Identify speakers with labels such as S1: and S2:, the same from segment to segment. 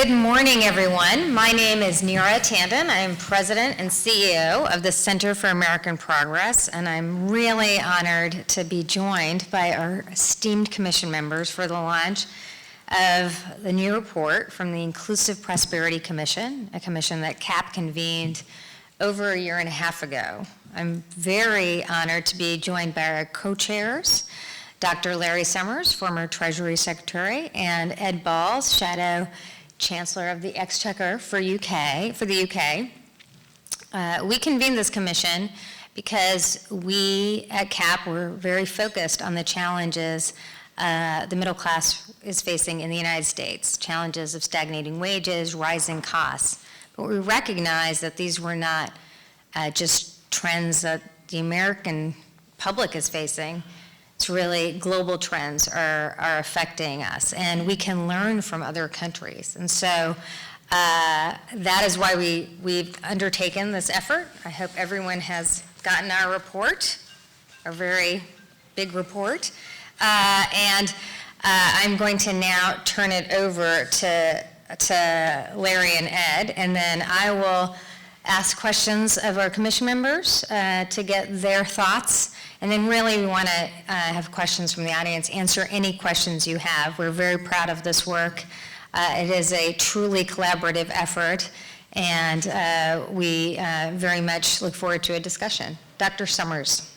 S1: Good morning, everyone. My name is Neera Tanden. I am President and CEO of the Center for American Progress, and I'm really honored to be joined by our esteemed commission members for the launch of the new report from the Inclusive Prosperity Commission, a commission that CAP convened over a year and a half ago. I'm very honored to be joined by our co-chairs, Dr. Larry Summers, former Treasury Secretary, and Ed Balls, Shadow Chancellor of the Exchequer for the UK. We convened this commission because we at CAP were very focused on the challenges the middle class is facing in the United States, challenges of stagnating wages, rising costs. But we recognize that these were not just trends that the American public is facing. It's really global trends are affecting us, and we can learn from other countries. And so that is why we've undertaken this effort. I hope everyone has gotten our report, our very big report. And I'm going to now turn it over to Larry and Ed, and then I will ask questions of our commission members to get their thoughts. And then really we want to have questions from the audience, answer any questions you have. We're very proud of this work. It is a truly collaborative effort, and we very much look forward to a discussion. Dr. Summers.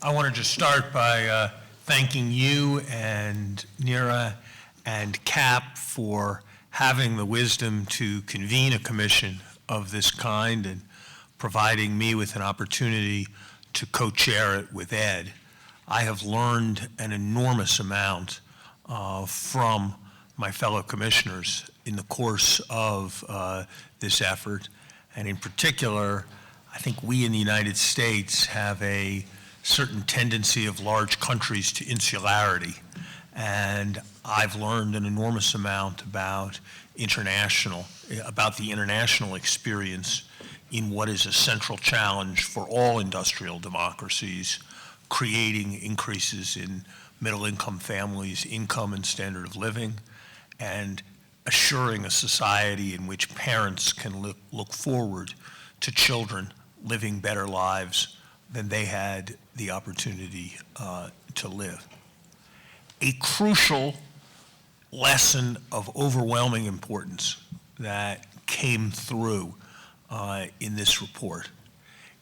S2: I wanted to start by thanking you and Neera and CAP for having the wisdom to convene a commission of this kind and providing me with an opportunity to co-chair it with Ed. I have learned an enormous amount from my fellow commissioners in the course of this effort, and in particular, I think we in the United States have a certain tendency of large countries to insularity, and I've learned an enormous amount about the international experience in what is a central challenge for all industrial democracies, creating increases in middle-income families' income and standard of living, and assuring a society in which parents can look forward to children living better lives than they had the opportunity to live. A crucial lesson of overwhelming importance that came through in this report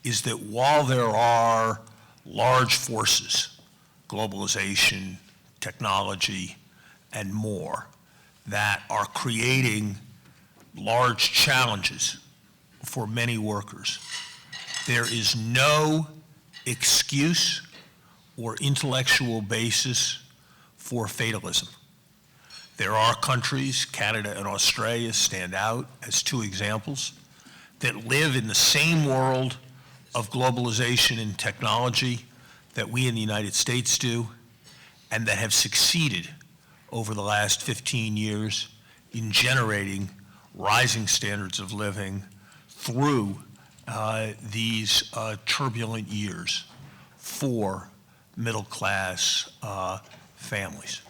S2: is that while there are large forces, globalization, technology, and more, that are creating large challenges for many workers, there is no excuse or intellectual basis for fatalism. There are countries, Canada and Australia stand out as two examples, that live in the same world of globalization and technology that we in the United States do, and that have succeeded over the last 15 years in generating rising standards of living through these turbulent years for middle-class families.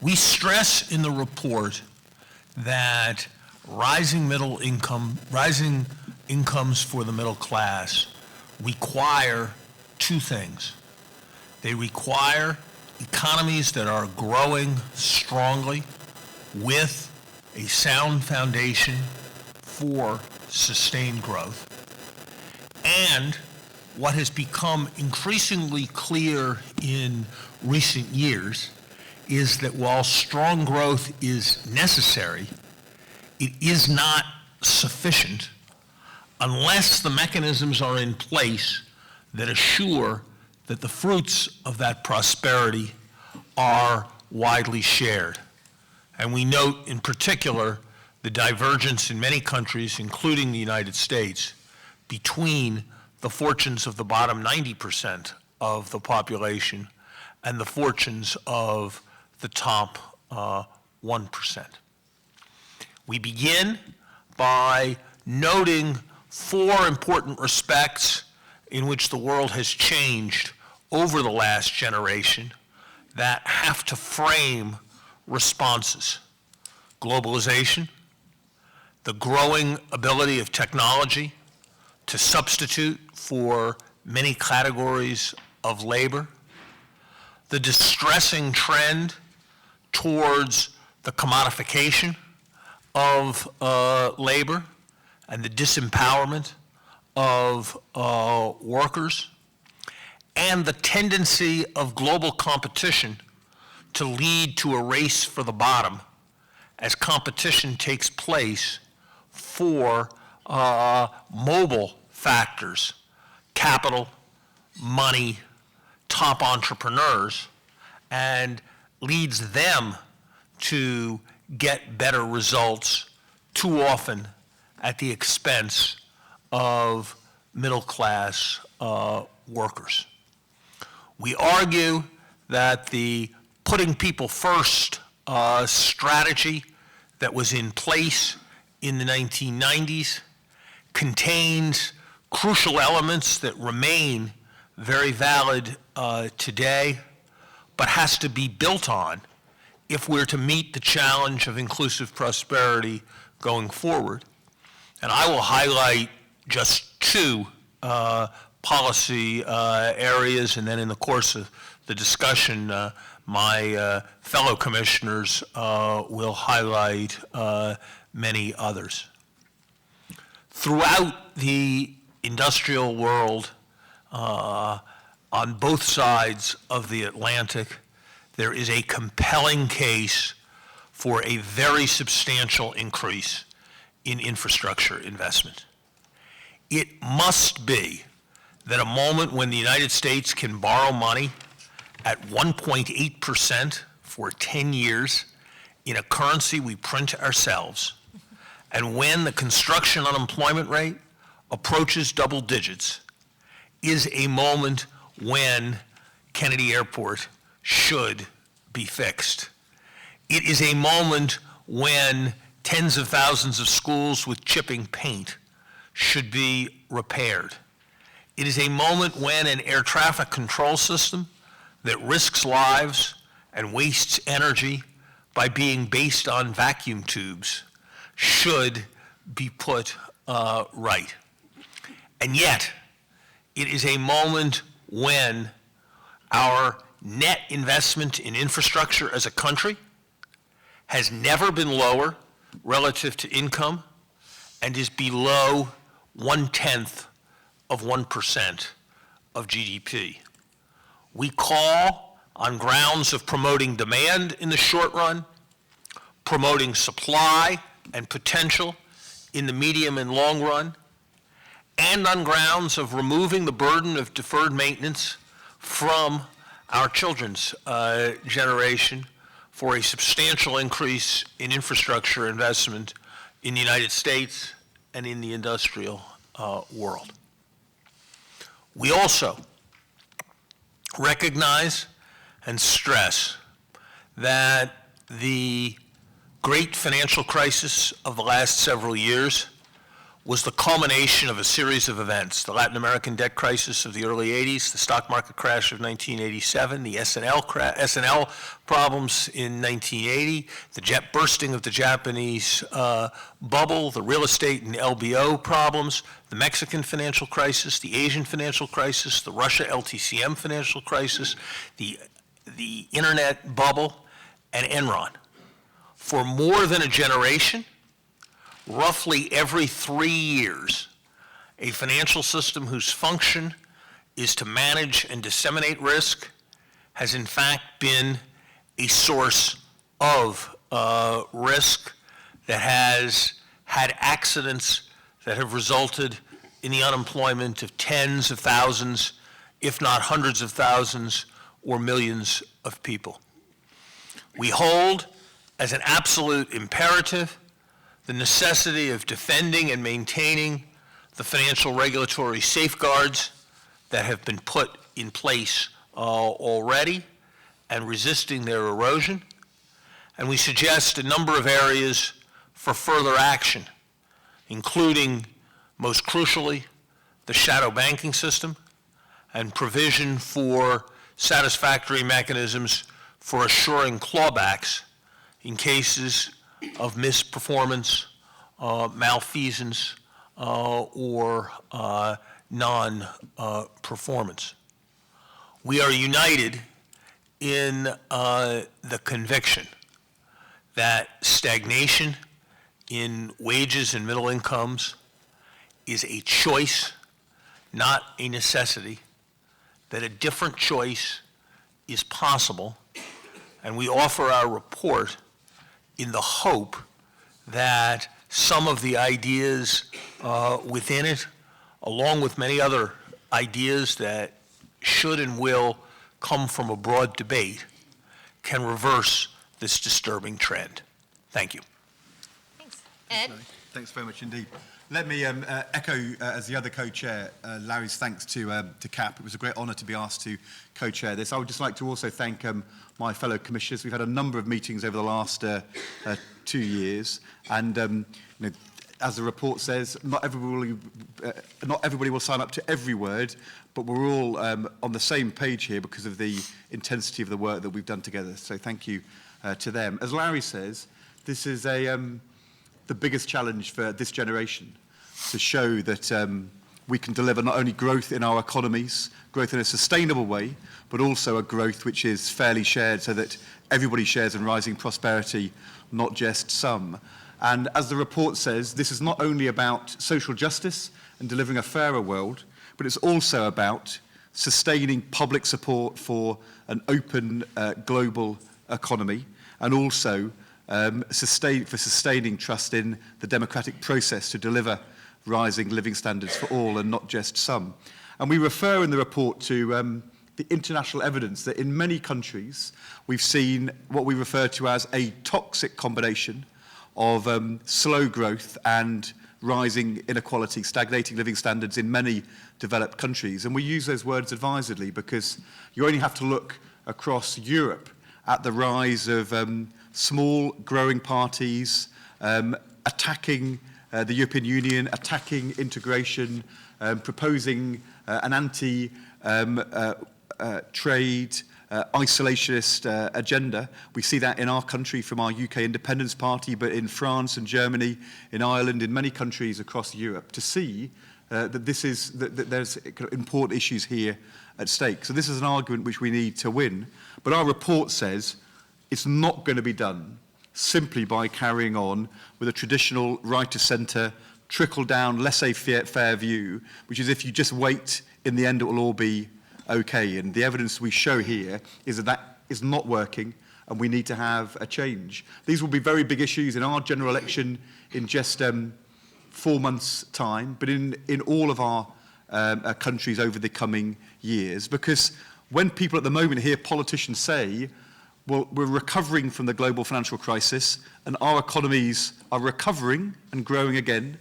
S2: We stress in the report that rising incomes for the middle class require two things. They require economies that are growing strongly with a sound foundation for sustained growth. And what has become increasingly clear in recent years is that while strong growth is necessary, it is not sufficient unless the mechanisms are in place that assure that the fruits of that prosperity are widely shared. And we note in particular the divergence in many countries, including the United States, between the fortunes of the bottom 90% of the population and the fortunes of the top 1%. We begin by noting four important respects in which the world has changed over the last generation that have to frame responses. globalization, the growing ability of technology to substitute for many categories of labor, the distressing trend towards the commodification of labor and the disempowerment of workers, and the tendency of global competition to lead to a race for the bottom as competition takes place for mobile factors, capital, money, top entrepreneurs, and leads them to get better results too often at the expense of middle-class workers. We argue that the putting people first strategy that was in place in the 1990s contains crucial elements that remain very valid today, but has to be built on if we're to meet the challenge of inclusive prosperity going forward. And I will highlight just two policy areas, and then in the course of the discussion, my fellow commissioners will highlight many others. Throughout the industrial world, on both sides of the Atlantic, there is a compelling case for a very substantial increase in infrastructure investment. It must be that a moment when the United States can borrow money at 1.8% for 10 years in a currency we print ourselves, and when the construction unemployment rate approaches double digits, is a moment when Kennedy Airport should be fixed. It is a moment when tens of thousands of schools with chipping paint should be repaired. It is a moment when an air traffic control system that risks lives and wastes energy by being based on vacuum tubes should be put right. And yet, it is a moment when our net investment in infrastructure as a country has never been lower relative to income and is below 0.1% of GDP. We call on grounds of promoting demand in the short run, promoting supply and potential in the medium and long run, and on grounds of removing the burden of deferred maintenance from our children's generation for a substantial increase in infrastructure investment in the United States and in the industrial world. We also recognize and stress that the great financial crisis of the last several years was the culmination of a series of events: the Latin American debt crisis of the early 80s, the stock market crash of 1987, the S&L problems in 1980, the jet bursting of the Japanese bubble, the real estate and LBO problems, the Mexican financial crisis, the Asian financial crisis, the Russia LTCM financial crisis, the internet bubble, and Enron. For more than a generation, roughly every 3 years, a financial system whose function is to manage and disseminate risk has in fact been a source of risk that has had accidents that have resulted in the unemployment of tens of thousands, if not hundreds of thousands or millions of people. We hold as an absolute imperative the necessity of defending and maintaining the financial regulatory safeguards that have been put in place already and resisting their erosion. And we suggest a number of areas for further action, including, most crucially, the shadow banking system and provision for satisfactory mechanisms for assuring clawbacks in cases of misperformance, malfeasance, or non-performance. We are united in the conviction that stagnation in wages and middle incomes is a choice, not a necessity, that a different choice is possible, and we offer our report in the hope that some of the ideas within it, along with many other ideas that should and will come from a broad debate, can reverse this disturbing trend. Thank you.
S1: Thanks. Ed?
S3: Thanks very much indeed. Let me echo, as the other co-chair, Larry's thanks to CAP. It was a great honour to be asked to co-chair this. I would just like to also thank my fellow commissioners. We've had a number of meetings over the last 2 years, and you know, as the report says, not everybody will sign up to every word, but we're all on the same page here because of the intensity of the work that we've done together. So thank you to them. As Larry says, this is the biggest challenge for this generation, to show that we can deliver not only growth in our economies, growth in a sustainable way, but also a growth which is fairly shared so that everybody shares in rising prosperity, not just some. And as the report says, this is not only about social justice and delivering a fairer world, but it's also about sustaining public support for an open global economy, and also sustaining trust in the democratic process to deliver rising living standards for all and not just some. And we refer in the report to the international evidence that in many countries we've seen what we refer to as a toxic combination of slow growth and rising inequality, stagnating living standards in many developed countries. And we use those words advisedly because you only have to look across Europe at the rise of small growing parties attacking the European Union, attacking integration, proposing an anti-trade, isolationist agenda. We see that in our country from our UK Independence Party, but in France and Germany, in Ireland, in many countries across Europe, to see that there's important issues here at stake. So this is an argument which we need to win. But our report says it's not going to be done simply by carrying on with a traditional right-to-centre, trickle-down, laissez-faire view, which is if you just wait, in the end it will all be okay. And the evidence we show here is that that is not working, and we need to have a change. These will be very big issues in our general election in just 4 months' time, but in all of our countries over the coming years. Because when people at the moment hear politicians say, well, we're recovering from the global financial crisis and our economies are recovering and growing again,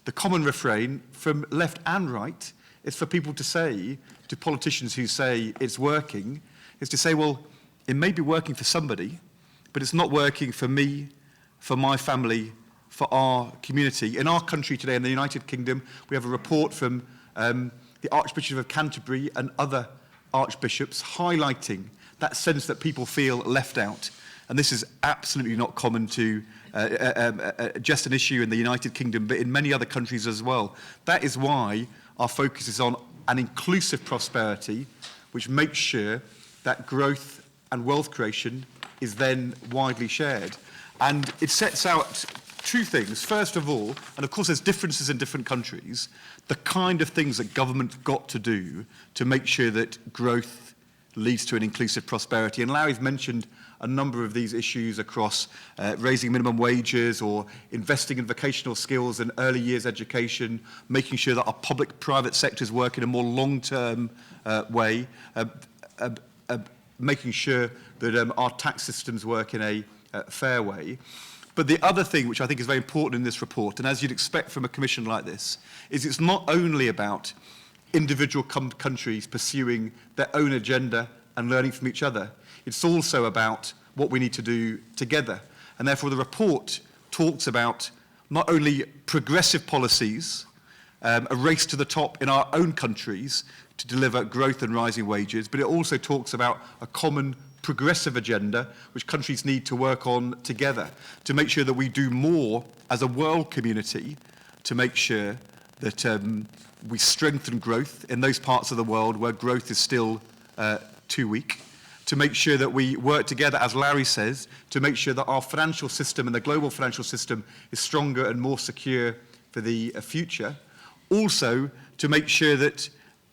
S3: the common refrain from left and right is for people to say, to politicians who say it's working, is to say, well, it may be working for somebody, but it's not working for me, for my family, for our community. In our country today, in the United Kingdom, we have a report from the Archbishop of Canterbury and other archbishops highlighting that sense that people feel left out. And this is absolutely not common to just an issue in the United Kingdom, but in many other countries as well. That is why our focus is on an inclusive prosperity, which makes sure that growth and wealth creation is then widely shared. And it sets out two things. First of all, and of course there's differences in different countries, the kind of things that government's got to do to make sure that growth leads to an inclusive prosperity. And Larry's mentioned a number of these issues across raising minimum wages or investing in vocational skills and early years education, making sure that our public-private sectors work in a more long-term way, making sure that our tax systems work in a fair way. But the other thing which I think is very important in this report, and as you'd expect from a commission like this, is it's not only about individual countries pursuing their own agenda and learning from each other. It's also about what we need to do together. And therefore the report talks about not only progressive policies a race to the top in our own countries to deliver growth and rising wages, but it also talks about a common progressive agenda which countries need to work on together to make sure that we do more as a world community to make sure that we strengthen growth in those parts of the world where growth is still too weak, to make sure that we work together, as Larry says, to make sure that our financial system and the global financial system is stronger and more secure for the future. Also, to make sure that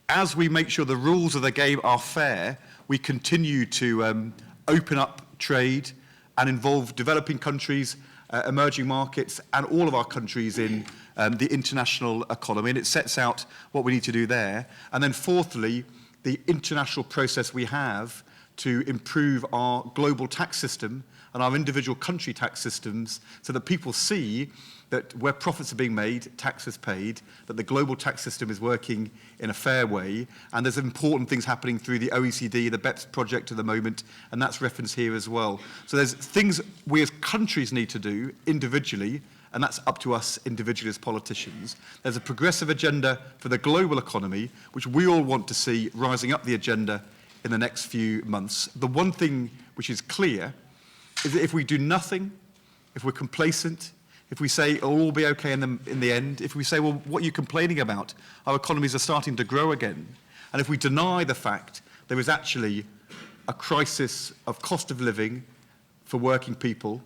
S3: as we make sure the rules of the game are fair, we continue to open up trade and involve developing countries, emerging markets, and all of our countries in the international economy. And it sets out what we need to do there. And then fourthly, the international process we have to improve our global tax system and our individual country tax systems so that people see that where profits are being made, tax is paid, that the global tax system is working in a fair way, and there's important things happening through the OECD, the BEPS project at the moment, and that's referenced here as well. So there's things we as countries need to do individually, and that's up to us individually as politicians. There's a progressive agenda for the global economy, which we all want to see rising up the agenda in the next few months. The one thing which is clear is that if we do nothing, if we're complacent, if we say it'll all be okay in the end, if we say, well, what are you complaining about? Our economies are starting to grow again. And if we deny the fact there is actually a crisis of cost of living for working people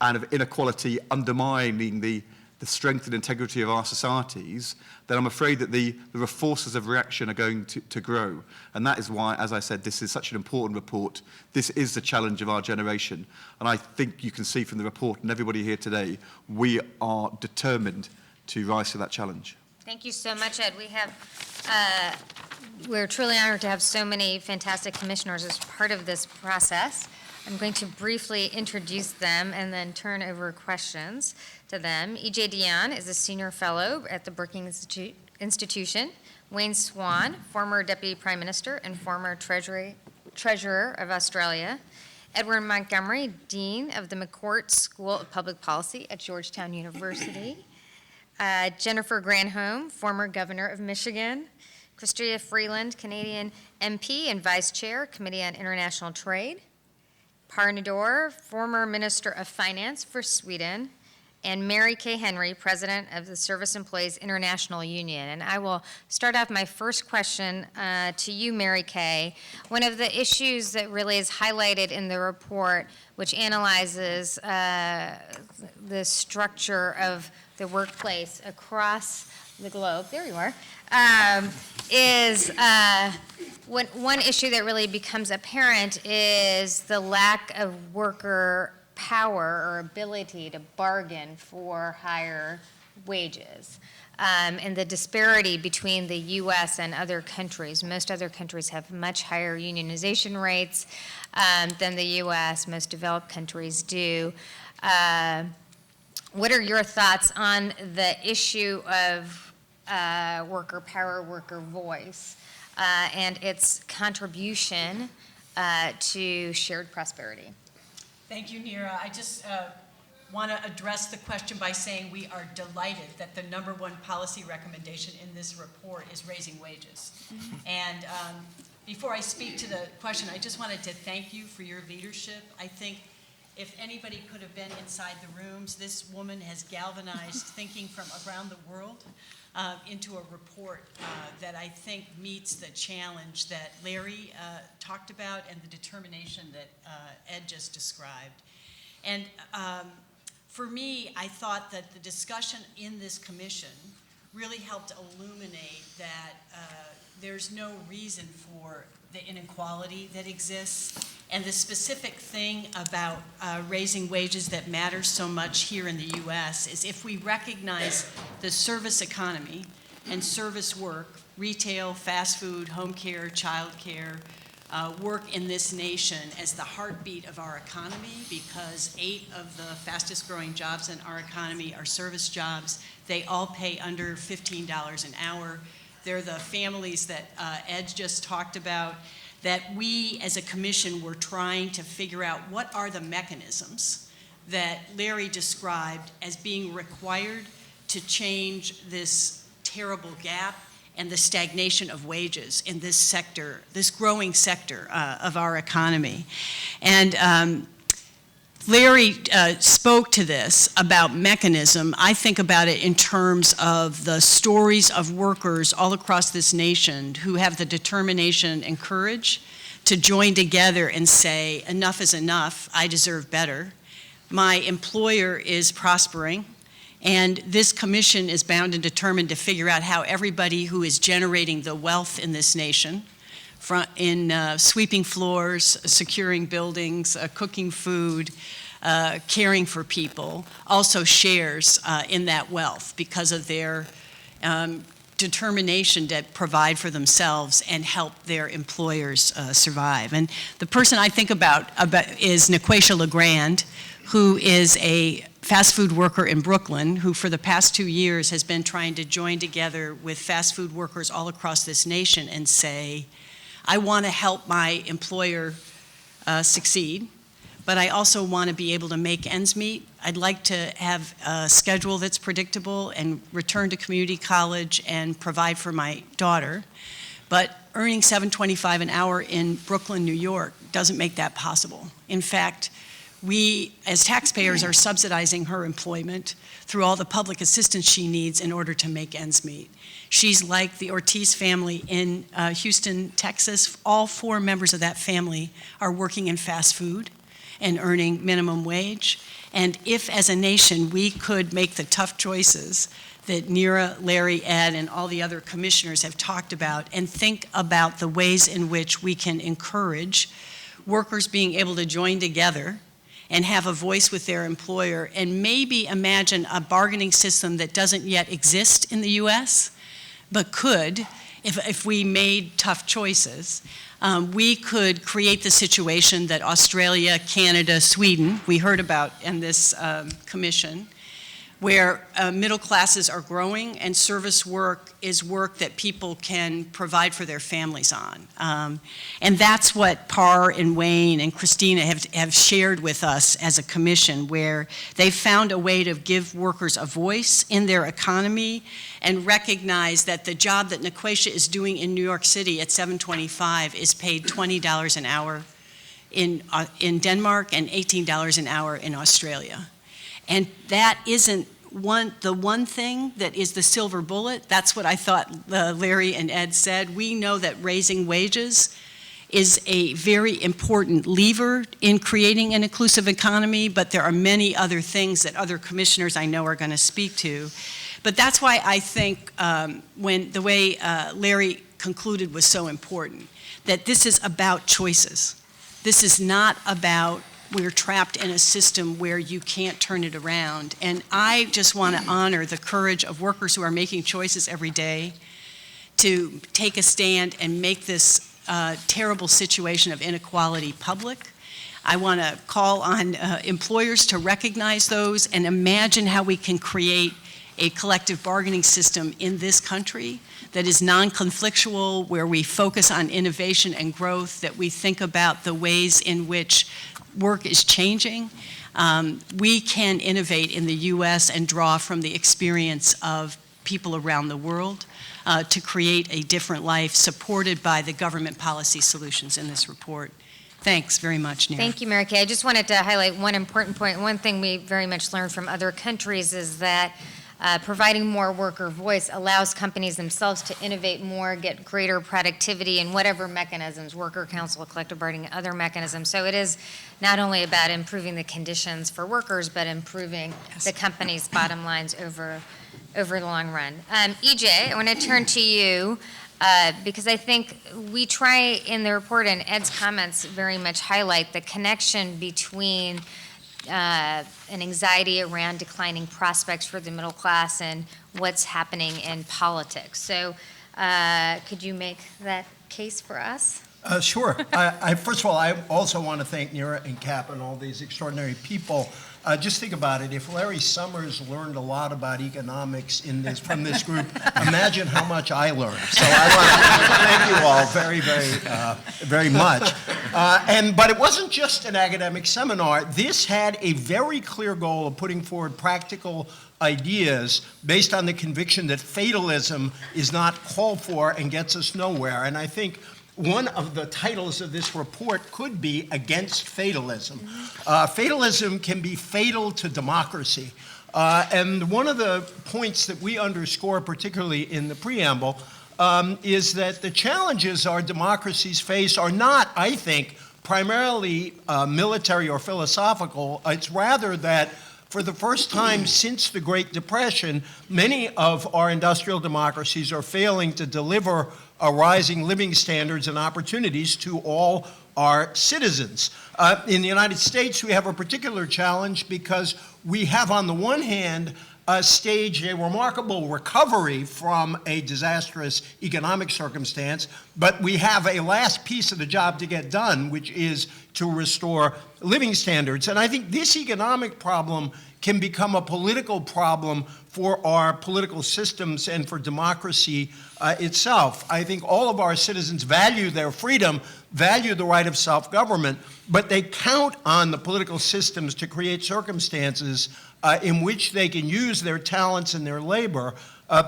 S3: and of inequality undermining the strength and integrity of our societies, then I'm afraid that the forces of reaction are going to grow. And that is why, as I said, this is such an important report. This is the challenge of our generation. And I think you can see from the report and everybody here today, we are determined to rise to that challenge.
S1: Thank you so much, Ed. We're truly honored to have so many fantastic commissioners as part of this process. I'm going to briefly introduce them and then turn over questions to them. E.J. Dionne is a senior fellow at the Brookings Institution. Wayne Swan, former Deputy Prime Minister and former Treasurer of Australia. Edward Montgomery, Dean of the McCourt School of Public Policy at Georgetown University. Jennifer Granholm, former Governor of Michigan. Chrystia Freeland, Canadian MP and Vice Chair, Committee on International Trade. Par Nador, former Minister of Finance for Sweden, and Mary Kay Henry, President of the Service Employees International Union. And I will start off my first question to you, Mary Kay. One of the issues that really is highlighted in the report, which analyzes the structure of the workplace across the globe, there you are, is one issue that really becomes apparent is the lack of worker power or ability to bargain for higher wages, and the disparity between the U.S. and other countries. Most other countries have much higher unionization rates than the U.S. Most developed countries do. What are your thoughts on the issue of worker power, worker voice, and its contribution to shared prosperity?
S4: Thank you, Neera. I just want to address the question by saying we are delighted that the #1 policy recommendation in this report is raising wages. Mm-hmm. And before I speak to the question, I just wanted to thank you for your leadership. I think if anybody could have been inside the rooms, this woman has galvanized thinking from around the world into a report that I think meets the challenge that Larry talked about and the determination that Ed just described. And for me, I thought that the discussion in this commission really helped illuminate that there's no reason for the inequality that exists. And the specific thing about raising wages that matters so much here in the U.S. is if we recognize the service economy and service work, retail, fast food, home care, child care, work in this nation as the heartbeat of our economy, because 8 of the fastest growing jobs in our economy are service jobs. They all pay under $15 an hour. They're the families that Ed just talked about, that we as a commission were trying to figure out what are the mechanisms that Larry described as being required to change this terrible gap and the stagnation of wages in this sector, this growing sector of our economy. And Larry spoke to this about mechanism. I think about it in terms of the stories of workers all across this nation who have the determination and courage to join together and say, enough is enough, I deserve better. My employer is prospering, and this commission is bound and determined to figure out how everybody who is generating the wealth in this nation, in sweeping floors, securing buildings, cooking food, caring for people, also shares in that wealth because of their determination to provide for themselves and help their employers survive. And the person I think about is Nequacia LeGrand, who is a fast food worker in Brooklyn, who for the past 2 years has been trying to join together with fast food workers all across this nation and say, I want to help my employer succeed, but I also want to be able to make ends meet. I'd like to have a schedule that's predictable and return to community college and provide for my daughter. But earning $7.25 an hour in Brooklyn, New York doesn't make that possible. In fact, we, as taxpayers, are subsidizing her employment through all the public assistance she needs in order to make ends meet. She's like the Ortiz family in Houston, Texas. All 4 members of that family are working in fast food and earning minimum wage. And if, as a nation, we could make the tough choices that Neera, Larry, Ed, and all the other commissioners have talked about and think about the ways in which we can encourage workers being able to join together and have a voice with their employer, and maybe imagine a bargaining system that doesn't yet exist in the US, but could, if we made tough choices, we could create the situation that Australia, Canada, Sweden, we heard about in this commission, where middle classes are growing and service work is work that people can provide for their families on. And that's what Par and Wayne and Christina have shared with us as a commission, where they've found a way to give workers a voice in their economy and recognize that the job that Nequacia is doing in New York City at $7.25 is paid $20 an hour in Denmark and $18 an hour in Australia. And that isn't the one thing that is the silver bullet. That's what I thought Larry and Ed said. We know that raising wages is a very important lever in creating an inclusive economy, but there are many other things that other commissioners I know are going to speak to. But that's why I think when the way Larry concluded was so important, that this is about choices. This is not about we're trapped in a system where you can't turn it around. And I just want to honor the courage of workers who are making choices every day to take a stand and make this terrible situation of inequality public. I want to call on employers to recognize those and imagine how we can create a collective bargaining system in this country that is non-conflictual, where we focus on innovation and growth, that we think about the ways in which work is changing. We can innovate in the U.S. and draw from the experience of people around the world to create a different life supported by the government policy solutions in this report. Thanks very much, Neera.
S1: Thank you, Mary Kay. I just wanted to highlight one important point. One thing we very much learned from other countries is that providing more worker voice allows companies themselves to innovate more, get greater productivity in whatever mechanisms, worker council, collective bargaining, other mechanisms. So it is not only about improving the conditions for workers, but improving the company's bottom lines over the long run. EJ, I want to turn to you because I think we try in the report, and Ed's comments very much highlight the connection between an anxiety around declining prospects for the middle class and what's happening in politics. So could you make that case for us?
S5: Sure. First of all, I also want to thank Neera and CAP and all these extraordinary people. Just think about it. If Larry Summers learned a lot about economics from this group, imagine how much I learned. So I want to thank you all very much. But it wasn't just an academic seminar. This had a very clear goal of putting forward practical ideas based on the conviction that fatalism is not called for and gets us nowhere. And I think one of the titles of this report could be Against Fatalism. Fatalism can be fatal to democracy. And one of the points that we underscore, particularly in the preamble, is that the challenges our democracies face are not, I think, primarily military or philosophical. It's rather that for the first time since the Great Depression, many of our industrial democracies are failing to deliver rising living standards and opportunities to all our citizens. In the United States, we have a particular challenge because we have, on the one hand, staged a remarkable recovery from a disastrous economic circumstance, but we have a last piece of the job to get done, which is to restore living standards. And I think this economic problem can become a political problem for our political systems and for democracy itself. I think all of our citizens value their freedom, value the right of self-government, but they count on the political systems to create circumstances in which they can use their talents and their labor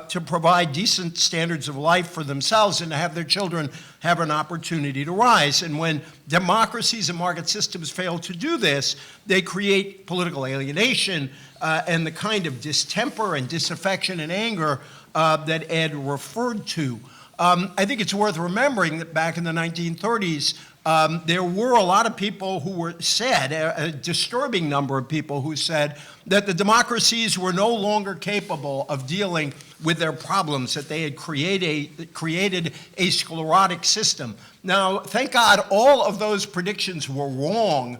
S5: to provide decent standards of life for themselves and to have their children have an opportunity to rise. And when democracies and market systems fail to do this, they create political alienation and the kind of distemper and disaffection and anger that Ed referred to. I think it's worth remembering that back in the 1930s, there were a lot of people who were said, a disturbing number of people who said that the democracies were no longer capable of dealing with their problems, that they had created a sclerotic system. Now, thank God, all of those predictions were wrong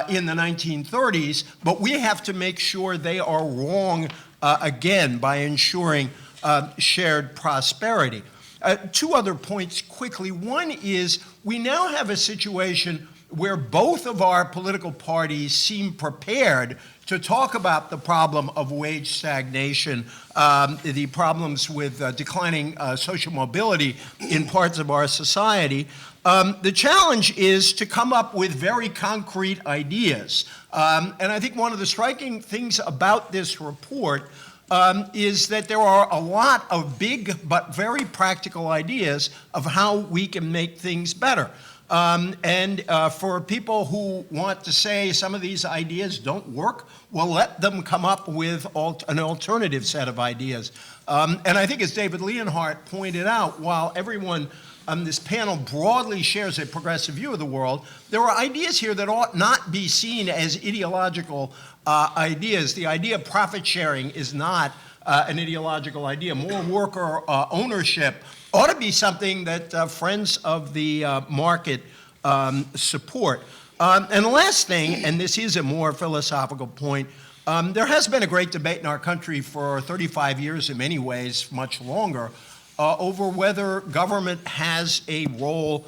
S5: in the 1930s, but we have to make sure they are wrong again by ensuring shared prosperity. Two other points quickly. One is we now have a situation where both of our political parties seem prepared to talk about the problem of wage stagnation, the problems with declining social mobility in parts of our society. The challenge is to come up with very concrete ideas. And I think one of the striking things about this report is that there are a lot of big but very practical ideas of how we can make things better. And for people who want to say some of these ideas don't work, well, let them come up with an alternative set of ideas. And I think as David Leonhardt pointed out, while everyone on this panel broadly shares a progressive view of the world, there are ideas here that ought not be seen as ideological ideas. The idea of profit sharing is not an ideological idea. More worker ownership ought to be something that friends of the market support. And the last thing, and this is a more philosophical point, there has been a great debate in our country for 35 years, in many ways, much longer, over whether government has a role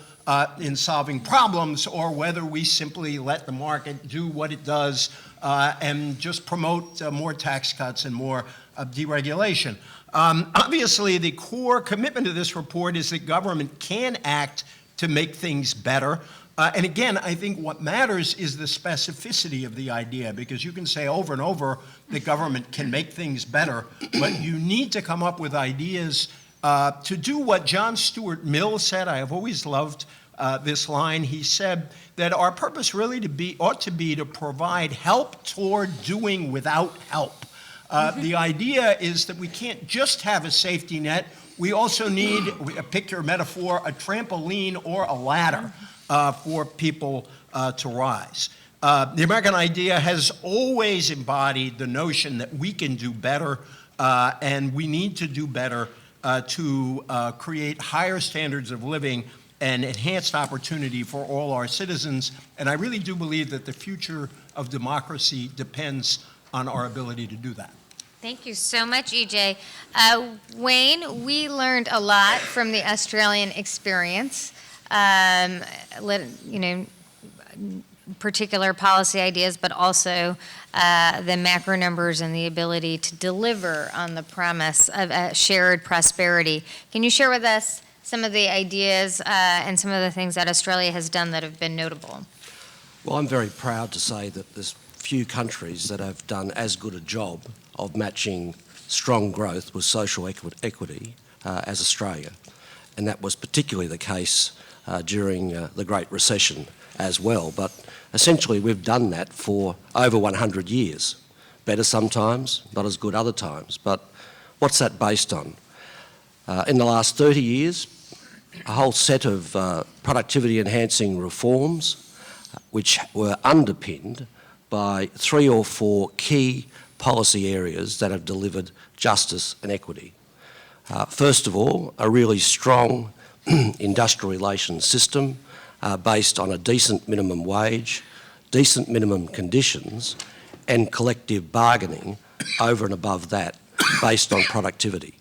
S5: in solving problems or whether we simply let the market do what it does and just promote more tax cuts and more deregulation. Obviously, the core commitment of this report is that government can act to make things better. And again, I think what matters is the specificity of the idea, because you can say over and over that government can make things better, but you need to come up with ideas to do what John Stuart Mill said. I have always loved this line. He said that our purpose really ought to be to provide help toward doing without help. The idea is that we can't just have a safety net. We also need, pick your metaphor, a trampoline or a ladder for people to rise. The American idea has always embodied the notion that we can do better and we need to do better to create higher standards of living and enhanced opportunity for all our citizens. And I really do believe that the future of democracy depends on our ability to do that.
S1: Thank you so much, EJ. Wayne, we learned a lot from the Australian experience. Particular policy ideas, but also the macro numbers and the ability to deliver on the promise of shared prosperity. Can you share with us some of the ideas and some of the things that Australia has done that have been notable?
S6: Well, I'm very proud to say that there's few countries that have done as good a job of matching strong growth with social equity as Australia. And that was particularly the case during the Great Recession as well. But essentially we've done that for over 100 years. Better sometimes, not as good other times. But what's that based on? In the last 30 years, a whole set of productivity enhancing reforms which were underpinned by 3 or 4 key policy areas that have delivered justice and equity. First of all, a really strong industrial relations system based on a decent minimum wage, decent minimum conditions, and collective bargaining over and above that based on productivity.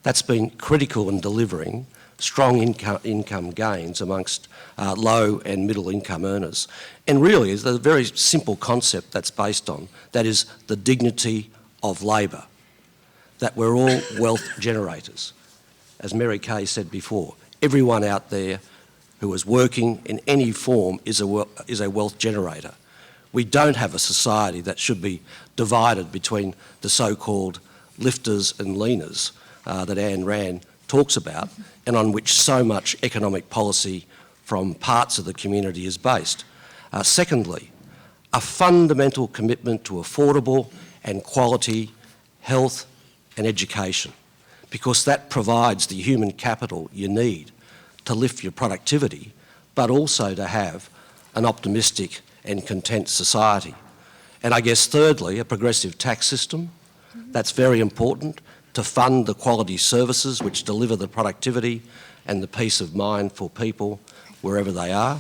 S6: That's been critical in delivering strong income gains amongst low and middle income earners. And really, it's a very simple concept that's based on, that is the dignity of labour, that we're all wealth generators. As Mary Kay said before, everyone out there who is working in any form is a wealth generator. We don't have a society that should be divided between the so-called lifters and leaners that Ayn Rand talks about, and on which so much economic policy from parts of the community is based. Secondly, a fundamental commitment to affordable and quality health and education, because that provides the human capital you need to lift your productivity, but also to have an optimistic and content society. And I guess thirdly, a progressive tax system. That's very important to fund the quality services which deliver the productivity and the peace of mind for people wherever they are.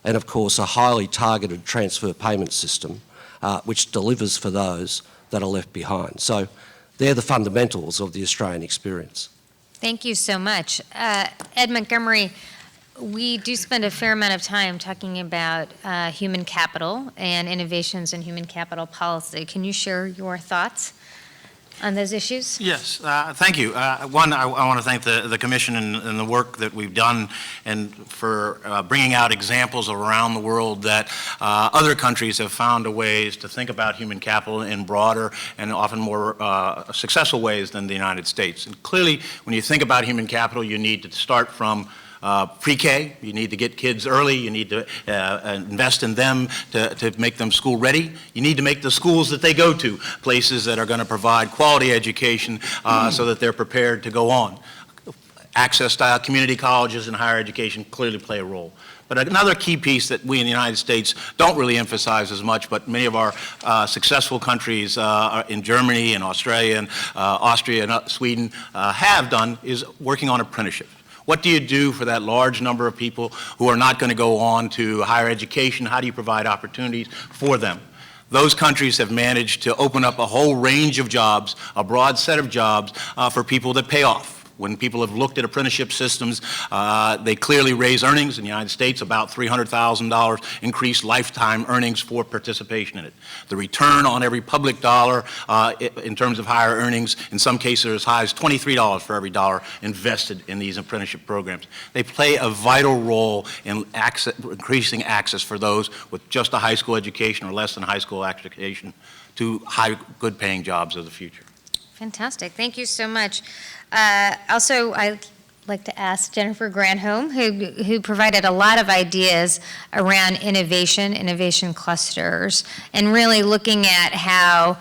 S6: And of course, a highly targeted transfer payment system which delivers for those that are left behind. So they're the fundamentals of the Australian experience.
S1: Thank you so much. Ed Montgomery, we do spend a fair amount of time talking about human capital and innovations in human capital policy. Can you share your thoughts on those issues?
S7: Yes, thank you. One, I want to thank the Commission and the work that we've done, and for bringing out examples around the world that other countries have found ways to think about human capital in broader and often more successful ways than the United States. And clearly, when you think about human capital, you need to start from pre-K. You need to get kids early. You need to invest in them to make them school ready. You need to make the schools that they go to places that are going to provide quality education so that they're prepared to go on. Access to community colleges and higher education clearly play a role. But another key piece that we in the United States don't really emphasize as much, but many of our successful countries in Germany and Australia and Austria and Sweden have done, is working on apprenticeship. What do you do for that large number of people who are not going to go on to higher education? How do you provide opportunities for them? Those countries have managed to open up a whole range of jobs, a broad set of jobs for people that pay off. When people have looked at apprenticeship systems, they clearly raise earnings. In the United States, about $300,000 increased lifetime earnings for participation in it. The return on every public dollar in terms of higher earnings, in some cases as high as $23 for every dollar invested in these apprenticeship programs. They play a vital role in increasing access for those with just a high school education or less than high school education to good paying jobs of the future.
S1: Fantastic. Thank you so much. Also, I'd like to ask Jennifer Granholm, who provided a lot of ideas around innovation clusters, and really looking at how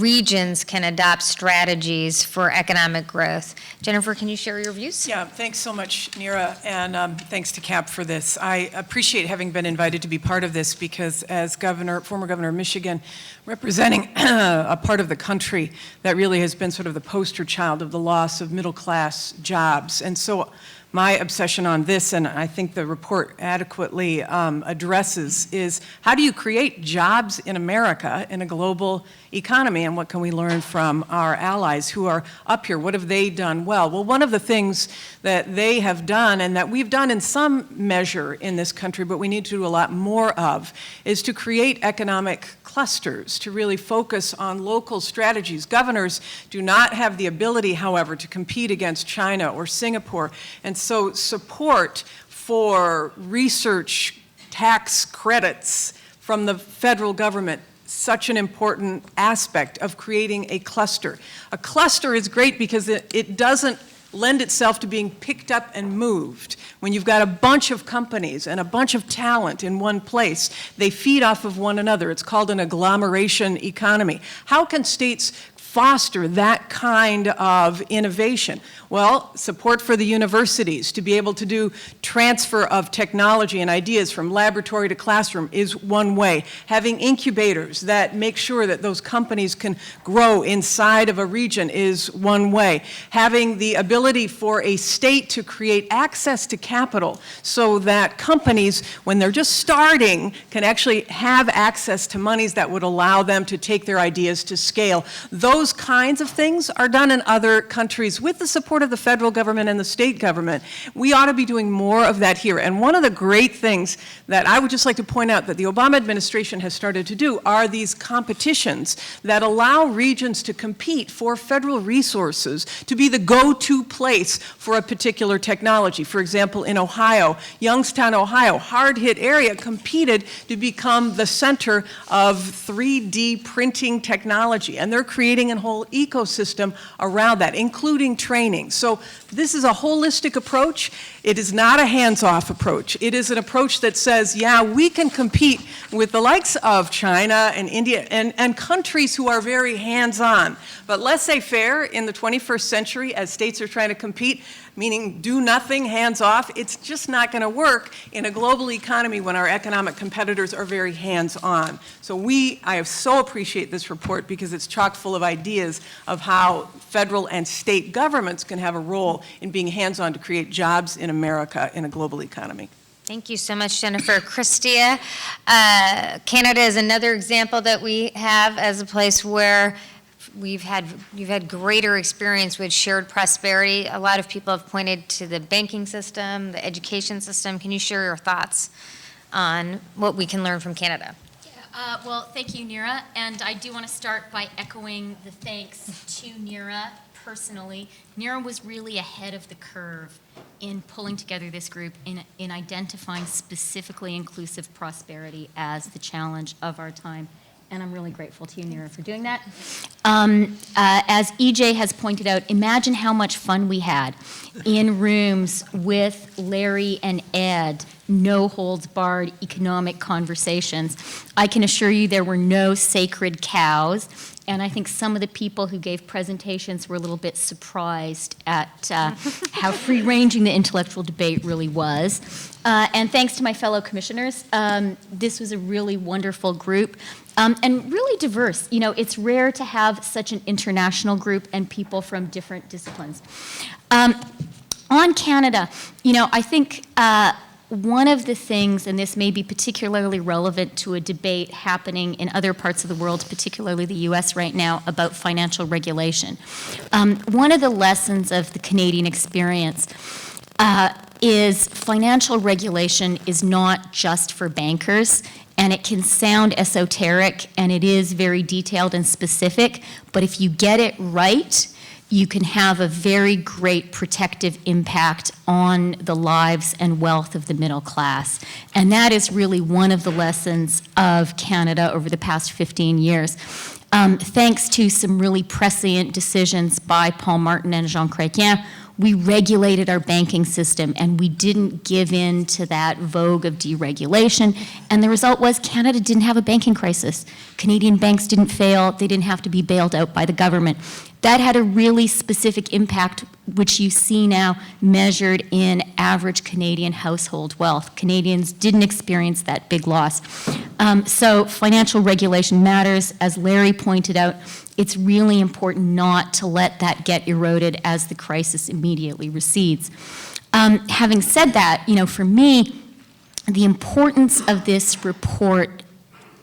S1: regions can adopt strategies for economic growth. Jennifer, can you share your views?
S8: Yeah, thanks so much, Neera, and thanks to CAP for this. I appreciate having been invited to be part of this because as former governor of Michigan, representing a part of the country that really has been sort of the poster child of the loss of middle-class jobs. And so my obsession on this, and I think the report adequately addresses, is how do you create jobs in America in a global economy, and what can we learn from our allies who are up here? What have they done well? Well, one of the things that they have done, and that we've done in some measure in this country, but we need to do a lot more of, is to create economic clusters, to really focus on local strategies. Governors do not have the ability, however, to compete against China or Singapore, and so support for research tax credits from the federal government such an important aspect of creating a cluster. A cluster is great because it doesn't lend itself to being picked up and moved. When you've got a bunch of companies and a bunch of talent in one place, they feed off of one another. It's called an agglomeration economy. How can states foster that kind of innovation? Well, support for the universities to be able to do transfer of technology and ideas from laboratory to classroom is one way. Having incubators that make sure that those companies can grow inside of a region is one way. Having the ability for a state to create access to capital so that companies, when they're just starting, can actually have access to monies that would allow them to take their ideas to scale. Those kinds of things are done in other countries with the support of the federal government and the state government. We ought to be doing more of that here. And one of the great things that I would just like to point out that the Obama administration has started to do are these competitions that allow regions to compete for federal resources to be the go-to place for a particular technology. For example, in Ohio, Youngstown, Ohio, hard-hit area, competed to become the center of 3D printing technology. And they're creating a whole ecosystem around that, including training. So this is a holistic approach. It is not a hands-off approach. It is an approach that says, yeah, we can compete with the likes of China and India and countries who are very hands-on. But laissez-faire in the 21st century as states are trying to compete, meaning do nothing, hands-off, it's just not going to work in a global economy when our economic competitors are very hands-on. So I so appreciate this report because it's chock full of ideas of how federal and state governments can have a role in being hands-on to create jobs in America in a global economy.
S1: Thank you so much, Jennifer. Christia, Canada is another example that we have as a place where you've had greater experience with shared prosperity. A lot of people have pointed to the banking system, the education system. Can you share your thoughts on what we can learn from Canada?
S9: Well, thank you, Neera, and I do want to start by echoing the thanks to Neera personally. Neera was really ahead of the curve in pulling together this group in identifying specifically inclusive prosperity as the challenge of our time. And I'm really grateful to you, Neera, for doing that. As EJ has pointed out, imagine how much fun we had in rooms with Larry and Ed, no holds barred economic conversations. I can assure you there were no sacred cows. And I think some of the people who gave presentations were a little bit surprised at how free-ranging the intellectual debate really was. And thanks to my fellow commissioners, this was a really wonderful group and really diverse. You know, it's rare to have such an international group and people from different disciplines. On Canada, you know, I think one of the things, and this may be particularly relevant to a debate happening in other parts of the world, particularly the US right now, about financial regulation. One of the lessons of the Canadian experience is financial regulation is not just for bankers, and it can sound esoteric, and it is very detailed and specific, but if you get it right, you can have a very great protective impact on the lives and wealth of the middle class. And that is really one of the lessons of Canada over the past 15 years. Thanks to some really prescient decisions by Paul Martin and Jean Chrétien, we regulated our banking system and we didn't give in to that vogue of deregulation. And the result was Canada didn't have a banking crisis. Canadian banks didn't fail. They didn't have to be bailed out by the government. That had a really specific impact, which you see now measured in average Canadian household wealth. Canadians didn't experience that big loss. So financial regulation matters. As Larry pointed out, it's really important not to let that get eroded as the crisis immediately recedes. Having said that, you know, for me, the importance of this report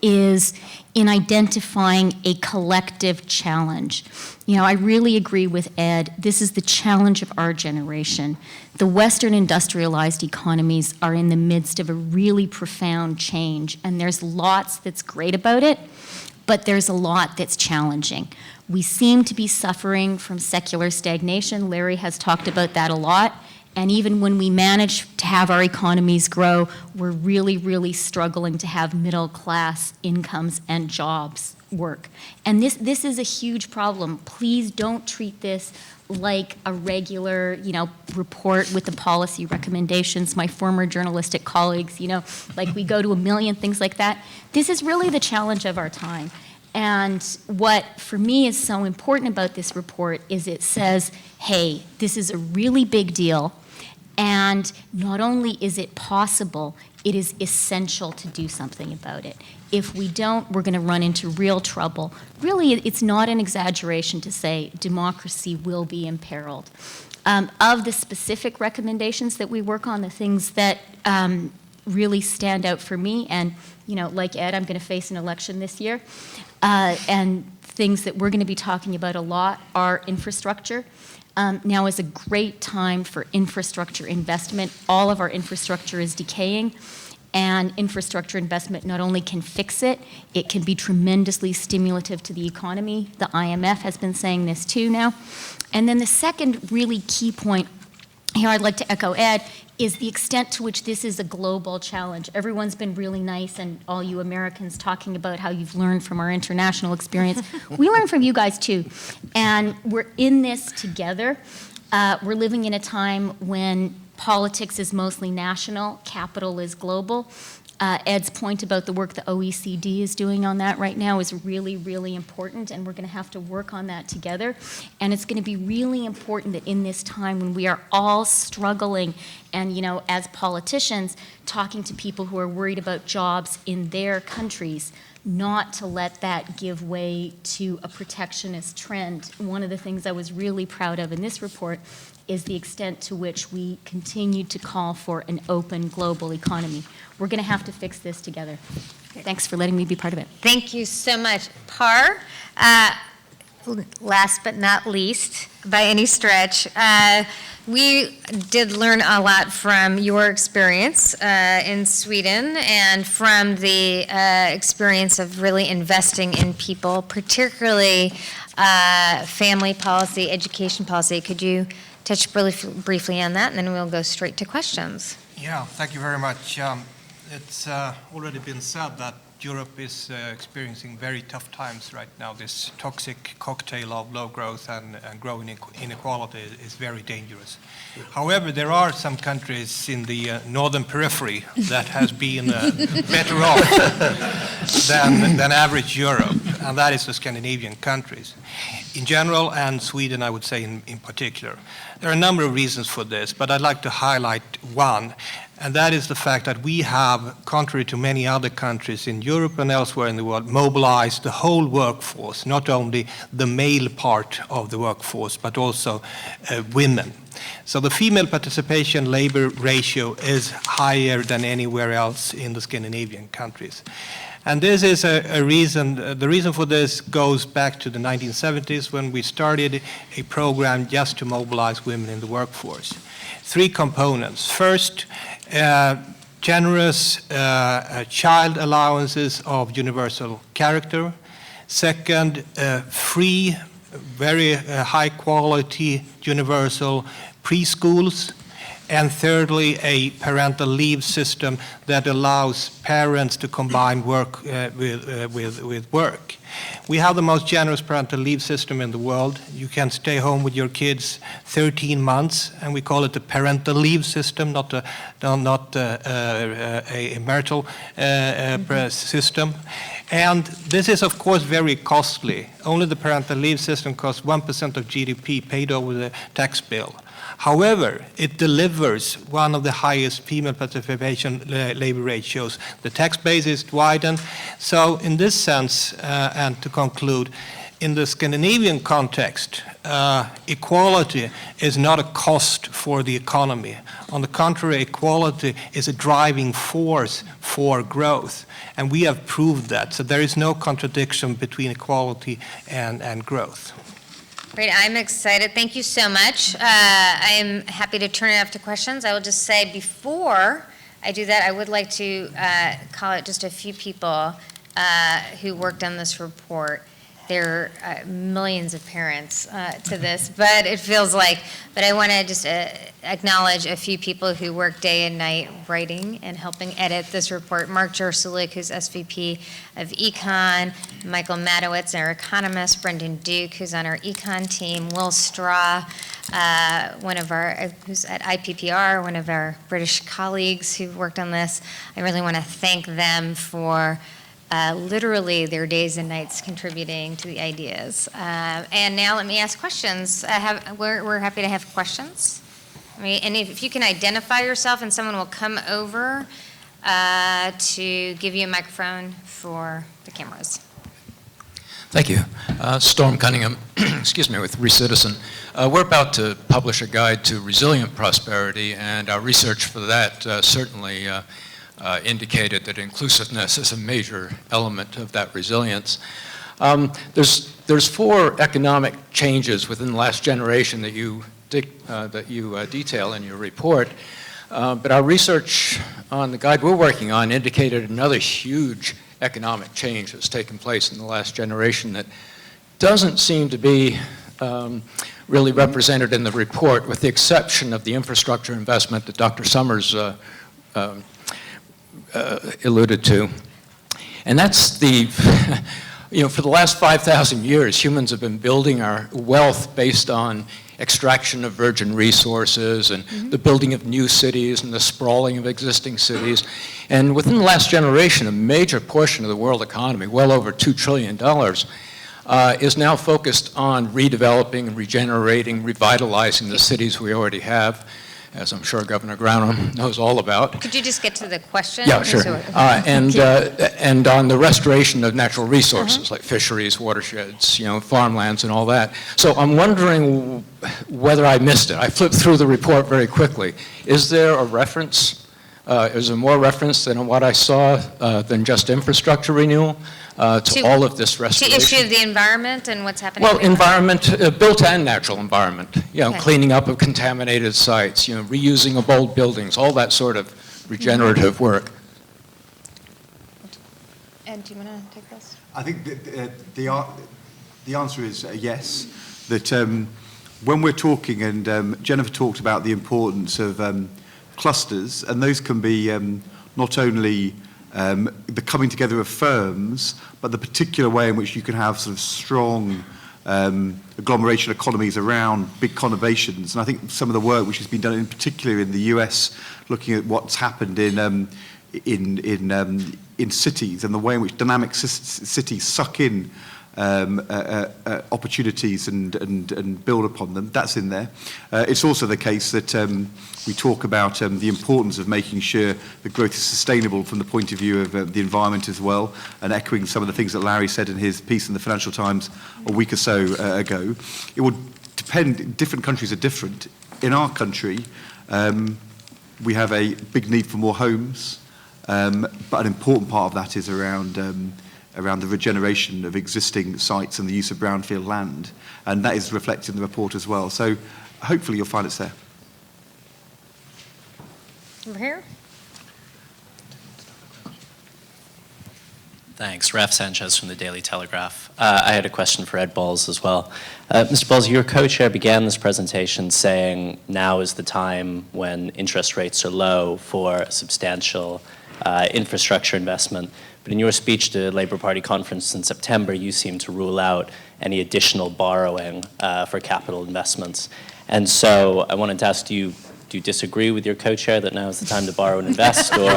S9: is in identifying a collective challenge. You know, I really agree with Ed. This is the challenge of our generation. The Western industrialized economies are in the midst of a really profound change, and there's lots that's great about it, but there's a lot that's challenging. We seem to be suffering from secular stagnation. Larry has talked about that a lot. And even when we manage to have our economies grow, we're really, really struggling to have middle-class incomes and jobs work. And this is a huge problem. Please don't treat this like a regular, report with the policy recommendations. My former journalistic colleagues, like we go to a million things like that. This is really the challenge of our time. And what, for me, is so important about this report is it says, hey, this is a really big deal, and not only is it possible, it is essential to do something about it. If we don't, we're going to run into real trouble. Really, it's not an exaggeration to say democracy will be imperiled. Of the specific recommendations that we work on, the things that really stand out for me, and like Ed, I'm going to face an election this year, and things that we're going to be talking about a lot are infrastructure. Now is a great time for infrastructure investment. All of our infrastructure is decaying, and infrastructure investment not only can fix it, it can be tremendously stimulative to the economy. The IMF has been saying this too now. And then the second really key point here I'd like to echo Ed, is the extent to which this is a global challenge. Everyone's been really nice, and all you Americans talking about how you've learned from our international experience. We learn from you guys too. And we're in this together. We're living in a time when politics is mostly national, capital is global. Ed's point about the work the OECD is doing on that right now is really, really important, and we're going to have to work on that together. And it's going to be really important that in this time when we are all struggling and, as politicians, talking to people who are worried about jobs in their countries, not to let that give way to a protectionist trend. One of the things I was really proud of in this report is the extent to which we continue to call for an open global economy. We're going to have to fix this together. Thanks for letting me be part of it.
S1: Thank you so much. Par, last but not least, by any stretch, we did learn a lot from your experience in Sweden and from the experience of really investing in people, particularly family policy, education policy. Could you touch briefly on that, and then we'll go straight to questions.
S10: Yeah, thank you very much. It's already been said that Europe is experiencing very tough times right now. This toxic cocktail of low growth and growing inequality is very dangerous. However, there are some countries in the northern periphery that has been better off than average Europe, and that is the Scandinavian countries in general, and Sweden, I would say, in particular. There are a number of reasons for this, but I'd like to highlight one, and that is the fact that we have, contrary to many other countries in Europe and elsewhere in the world, mobilized the whole workforce, not only the male part of the workforce, but also women. So the female participation labor ratio is higher than anywhere else in the Scandinavian countries. And this is a reason, the reason for this goes back to the 1970s when we started a program just to mobilize women in the workforce. Three components. First, generous child allowances of universal character. Second, free, very high quality universal preschools. And thirdly, a parental leave system that allows parents to combine work with work. We have the most generous parental leave system in the world. You can stay home with your kids 13 months, and we call it the parental leave system, not a marital system. And this is, of course, very costly. Only the parental leave system costs 1% of GDP paid over the tax bill. However, it delivers one of the highest female participation labor ratios. The tax base is widened. So in this sense, and to conclude, in the Scandinavian context, equality is not a cost for the economy. On the contrary, equality is a driving force for growth. And we have proved that. So there is no contradiction between equality and growth.
S1: Great, I'm excited. Thank you so much. I'm happy to turn it up to questions. I will just say before I do that, I would like to call out just a few people who worked on this report. there are millions of parents to this, but it feels like, but I want to just acknowledge a few people who work day and night writing and helping edit this report. Mark Jersulik, who's SVP of Econ, Michael Matowitz, our economist, Brendan Duke, who's on our Econ team, Will Straw, who's at IPPR, one of our British colleagues who've worked on this. I really want to thank them for literally their days and nights contributing to the ideas. And now let me ask questions. We're happy to have questions. And if you can identify yourself, and someone will come over to give you a microphone for the cameras.
S11: Thank you. Storm Cunningham, excuse me, with Re-Citizen. We're about to publish a guide to resilient prosperity, and our research for that certainly indicated that inclusiveness is a major element of that resilience. There's 4 economic changes within the last generation that you detail in your report, but our research on the guide we're working on indicated another huge economic change that's taken place in the last generation that doesn't seem to be really represented in the report, with the exception of the infrastructure investment that Dr. Summers alluded to. And that's the, for the last 5,000 years, humans have been building our wealth based on extraction of virgin resources and the building of new cities and the sprawling of existing cities. And within the last generation, a major portion of the world economy, well over $2 trillion, is now focused on redeveloping and regenerating, revitalizing the cities we already have, as I'm sure Governor Granholm knows all about.
S1: Could you just get to the question?
S11: Yeah, sure. And on the restoration of natural resources like fisheries, watersheds, farmlands and all that. So I'm wondering whether I missed it. I flipped through the report very quickly. Is there a reference? Is there more reference than what I saw than just infrastructure renewal to all of this restoration?
S1: To issue of the environment and what's happening?
S11: Well, environment, built and natural environment, cleaning up of contaminated sites, reusing of old buildings, all that sort of regenerative work.
S1: Ed, do you want to take this?
S3: I think that the answer is yes, that when we're talking, and Jennifer talked about the importance of clusters, and those can be not only the coming together of firms, but the particular way in which you can have sort of strong agglomeration economies around big conurbations. And I think some of the work which has been done, in particular in the US, looking at what's happened in cities and the way in which dynamic cities suck in opportunities and build upon them, that's in there. It's also the case that we talk about the importance of making sure that growth is sustainable from the point of view of the environment as well, and echoing some of the things that Larry said in his piece in the Financial Times a week or so ago. It would depend, different countries are different. In our country, we have a big need for more homes, but an important part of that is around the regeneration of existing sites and the use of brownfield land, and that is reflected in the report as well. So hopefully you'll find it's there.
S1: Over here.
S12: Thanks. Raf Sanchez from the Daily Telegraph. I had a question for Ed Balls as well. Mr. Balls, your co-chair began this presentation saying now is the time when interest rates are low for substantial infrastructure investment. But in your speech to the Labour Party conference in September, you seem to rule out any additional borrowing for capital investments. And so I wanted to ask, do you disagree with your co-chair that now is the time to borrow and invest, or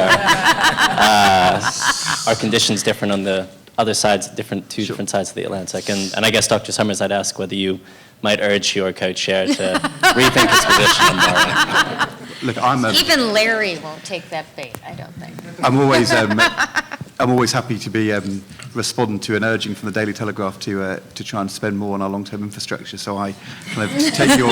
S12: are conditions different on the other sides, two different sides of the Atlantic? And I guess, Dr. Summers, I'd ask whether you might urge your co-chair to rethink his position on borrowing.
S3: Look,
S1: even Larry won't take that bait, I don't think.
S3: I'm always happy to be respond to an urging from the Daily Telegraph to try and spend more on our long-term infrastructure. So I kind of take your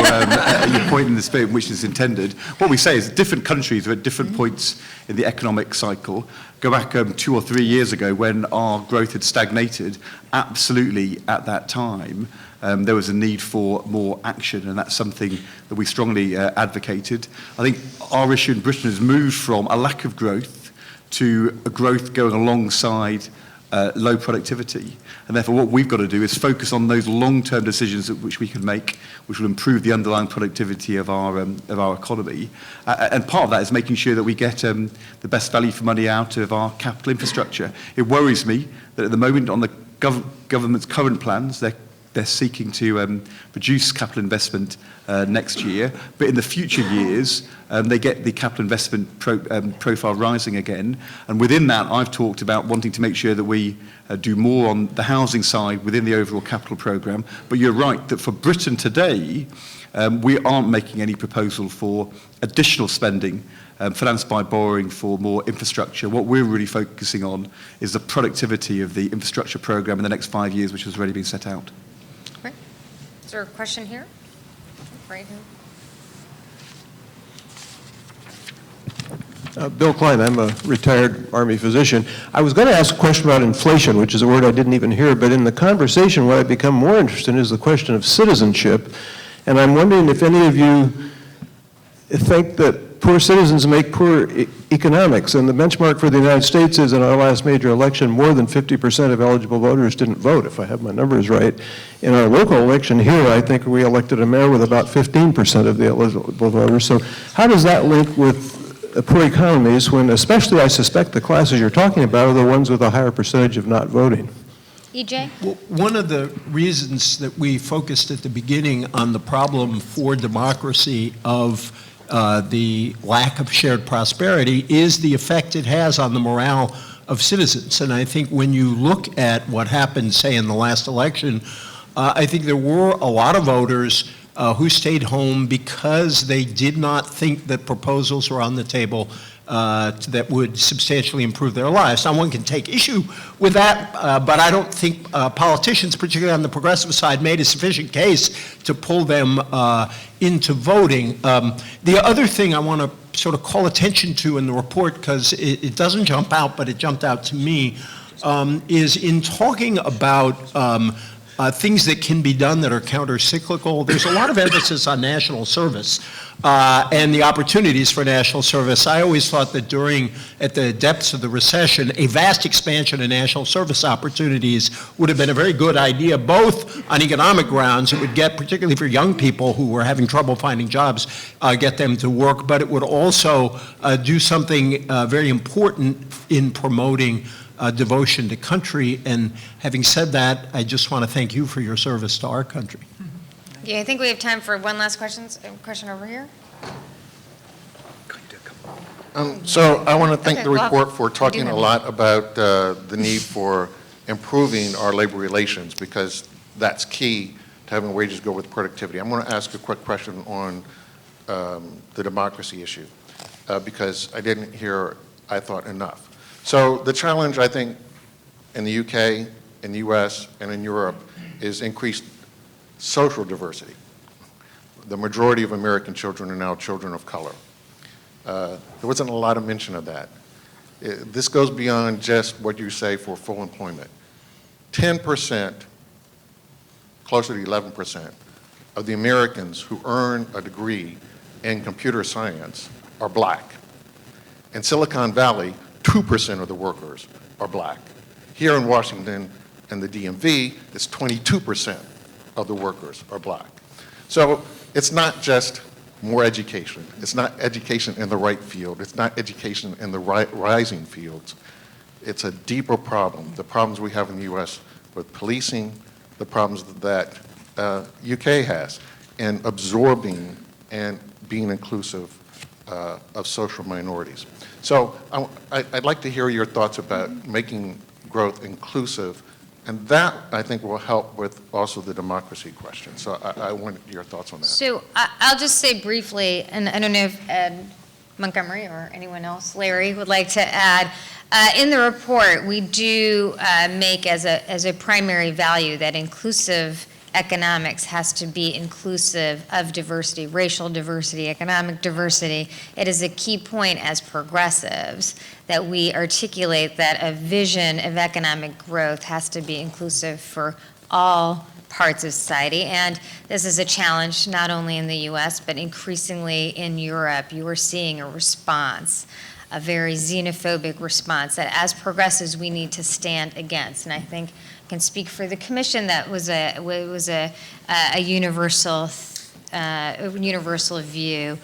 S3: point in the spirit in which it's intended. What we say is that different countries are at different points in the economic cycle. Go back 2 or 3 years ago when our growth had stagnated. Absolutely, at that time, there was a need for more action, and that's something that we strongly advocated. I think our issue in Britain has moved from a lack of growth to a growth going alongside low productivity. And therefore what we've got to do is focus on those long-term decisions which we can make, which will improve the underlying productivity of our economy. And part of that is making sure that we get the best value for money out of our capital infrastructure. It worries me that at the moment on the government's current plans, they're seeking to reduce capital investment next year, but in the future years, they get the capital investment profile rising again. And within that, I've talked about wanting to make sure that we do more on the housing side within the overall capital programme. But you're right that for Britain today, we aren't making any proposal for additional spending financed by borrowing for more infrastructure. What we're really focusing on is the productivity of the infrastructure programme in the next 5 years, which has already been set out.
S1: Great. Is there a question here? Right here.
S13: Bill Klein, I'm a retired Army physician. I was going to ask a question about inflation, which is a word I didn't even hear, but in the conversation what I've become more interested in is the question of citizenship. And I'm wondering if any of you think that poor citizens make poor economics. And the benchmark for the United States is in our last major election, more than 50% of eligible voters didn't vote, if I have my numbers right. In our local election here, I think we elected a mayor with about 15% of the eligible voters. So how does that link with poor economies when, especially I suspect the classes you're talking about are the ones with a higher percentage of not voting?
S1: EJ?
S5: Well, one of the reasons that we focused at the beginning on the problem for democracy of the lack of shared prosperity is the effect it has on the morale of citizens. And I think when you look at what happened, say, in the last election, I think there were a lot of voters who stayed home because they did not think that proposals were on the table that would substantially improve their lives. Now, one can take issue with that, but I don't think politicians, particularly on the progressive side, made a sufficient case to pull them into voting. The other thing I want to sort of call attention to in the report, because it doesn't jump out, but it jumped out to me, is in talking about things that can be done that are counter-cyclical. There's a lot of emphasis on national service and the opportunities for national service. I always thought that at the depths of the recession, a vast expansion of national service opportunities would have been a very good idea, both on economic grounds. It would get, particularly for young people who were having trouble finding jobs, get them to work, but it would also do something very important in promoting devotion to country. And having said that, I just want to thank you for your service to our country.
S1: Yeah, I think we have time for one last question over here.
S14: So I want to thank
S1: Okay,
S14: the
S1: well,
S14: report for
S1: we do
S14: talking
S1: have
S14: a lot about the need for improving our labor relations, because that's key to having wages go with productivity. I'm going to ask a quick question on the democracy issue, because I didn't hear, I thought, enough. So the challenge, I think, in the UK, in the US, and in Europe is increased social diversity. The majority of American children are now children of color. There wasn't a lot of mention of that. This goes beyond just what you say for full employment. 10%, closer to 11%, of the Americans who earn a degree in computer science are black. In Silicon Valley, 2% of the workers are black. Here in Washington and the DMV, it's 22% of the workers are black. So it's not just more education. It's not education in the right field. It's not education in the rising fields. It's a deeper problem. The problems we have in the US with policing, the problems that UK has, and absorbing and being inclusive of social minorities. So I'd like to hear your thoughts about making growth inclusive, and that, I think, will help with also the democracy question. So I want your thoughts on that.
S1: So I'll just say briefly, and I don't know if Ed Montgomery or anyone else, Larry, would like to add. In the report, we do make as a primary value that inclusive economics has to be inclusive of diversity, racial diversity, economic diversity. It is a key point as progressives that we articulate that a vision of economic growth has to be inclusive for all parts of society. And this is a challenge not only in the US, but increasingly in Europe. You are seeing a response a very xenophobic response that as progressives we need to stand against. And I think I can speak for the commission that was a universal view.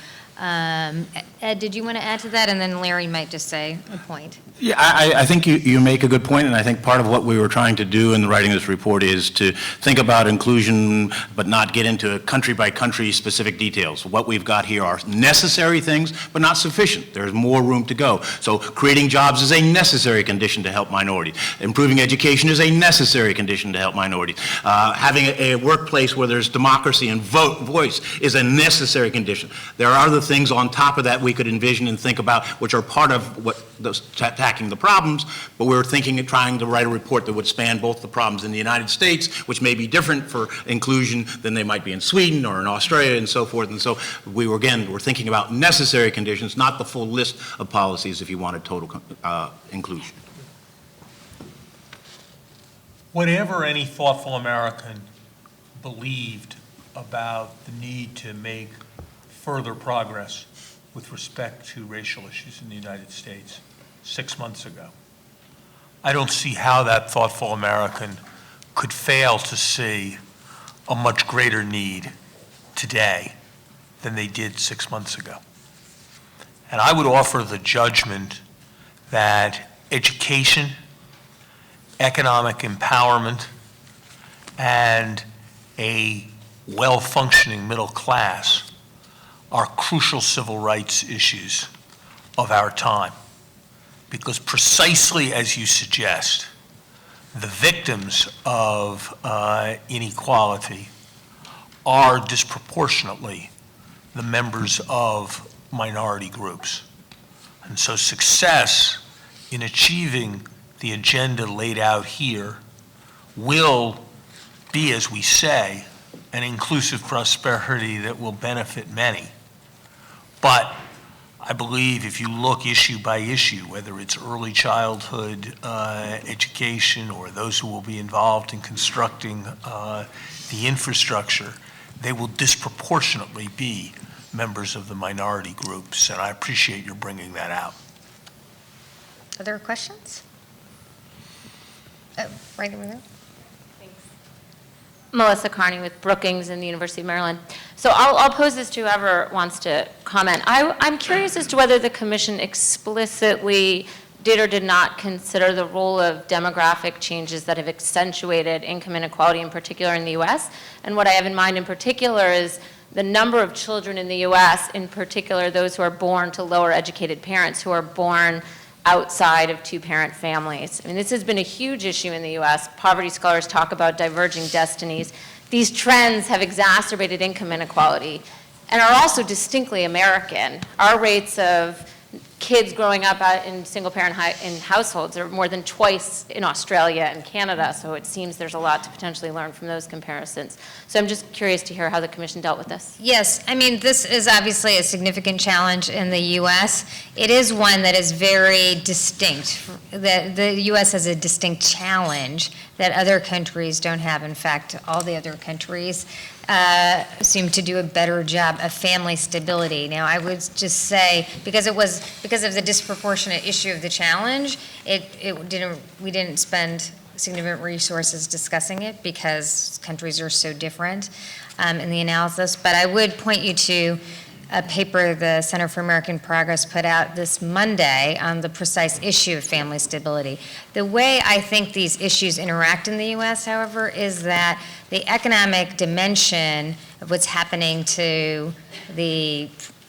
S1: Ed, did you want to add to that? And then Larry might just say a point.
S7: Yeah, I think you make a good point, and I think part of what we were trying to do in writing this report is to think about inclusion, but not get into country-by-country specific details. What we've got here are necessary things, but not sufficient. There's more room to go. So creating jobs is a necessary condition to help minorities. Improving education is a necessary condition to help minorities. Having a workplace where there's democracy and voice is a necessary condition. There are other things on top of that we could envision and think about, which are part of what those attacking the problems, but we're thinking of trying to write a report that would span both the problems in the United States, which may be different for inclusion than they might be in Sweden or in Australia and so forth. And so we're thinking about necessary conditions, not the full list of policies if you wanted total inclusion.
S2: Whatever any thoughtful American believed about the need to make further progress with respect to racial issues in the United States 6 months ago, I don't see how that thoughtful American could fail to see a much greater need today than they did 6 months ago. And I would offer the judgment that education, economic empowerment, and a well-functioning middle class are crucial civil rights issues of our time. Because precisely as you suggest, the victims of inequality are disproportionately the members of minority groups. And so success in achieving the agenda laid out here will be, as we say, an inclusive prosperity that will benefit many. But I believe if you look issue by issue, whether it's early childhood education or those who will be involved in constructing the infrastructure, they will disproportionately be members of the minority groups, and I appreciate your bringing that out.
S1: Other questions? Right over there.
S15: Melissa Carney with Brookings and the University of Maryland. So I'll pose this to whoever wants to comment. I'm curious as to whether the commission explicitly did or did not consider the role of demographic changes that have accentuated income inequality, in particular in the U.S. And what I have in mind in particular is the number of children in the U.S., in particular those who are born to lower educated parents, who are born outside of two-parent families. I mean, this has been a huge issue in the U.S. Poverty scholars talk about diverging destinies. These trends have exacerbated income inequality and are also distinctly American. Our rates of kids growing up in single-parent households are more than twice in Australia and Canada, so it seems there's a lot to potentially learn from those comparisons. So I'm just curious to hear how the commission dealt with this.
S1: Yes, I mean, this is obviously a significant challenge in the U.S. It is one that is very distinct. The U.S. has a distinct challenge that other countries don't have. In fact, all the other countries seem to do a better job of family stability. Now, I would just say, because of the disproportionate issue of the challenge, we didn't spend significant resources discussing it because countries are so different in the analysis. But I would point you to a paper the Center for American Progress put out this Monday on the precise issue of family stability. The way I think these issues interact in the U.S., however, is that the economic dimension of what's happening to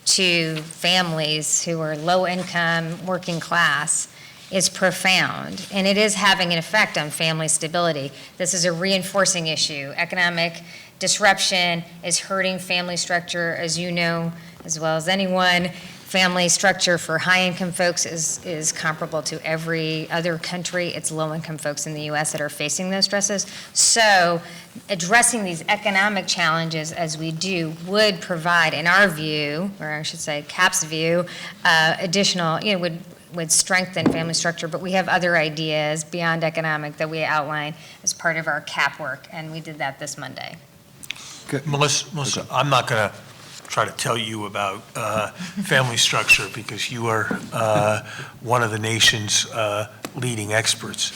S1: families who are low income, working class, is profound, and it is having an effect on family stability. This is a reinforcing issue. Economic disruption is hurting family structure, as you know as well as anyone. Family structure for high-income folks is comparable to every other country. It's low-income folks in the U.S. that are facing those stresses. So addressing these economic challenges as we do would provide, in our view, or I should say CAP's view, additional, would strengthen family structure, but we have other ideas beyond economic that we outline as part of our CAP work, and we did that this Monday.
S2: Melissa, I'm not going to try to tell you about family structure because you are one of the nation's leading experts.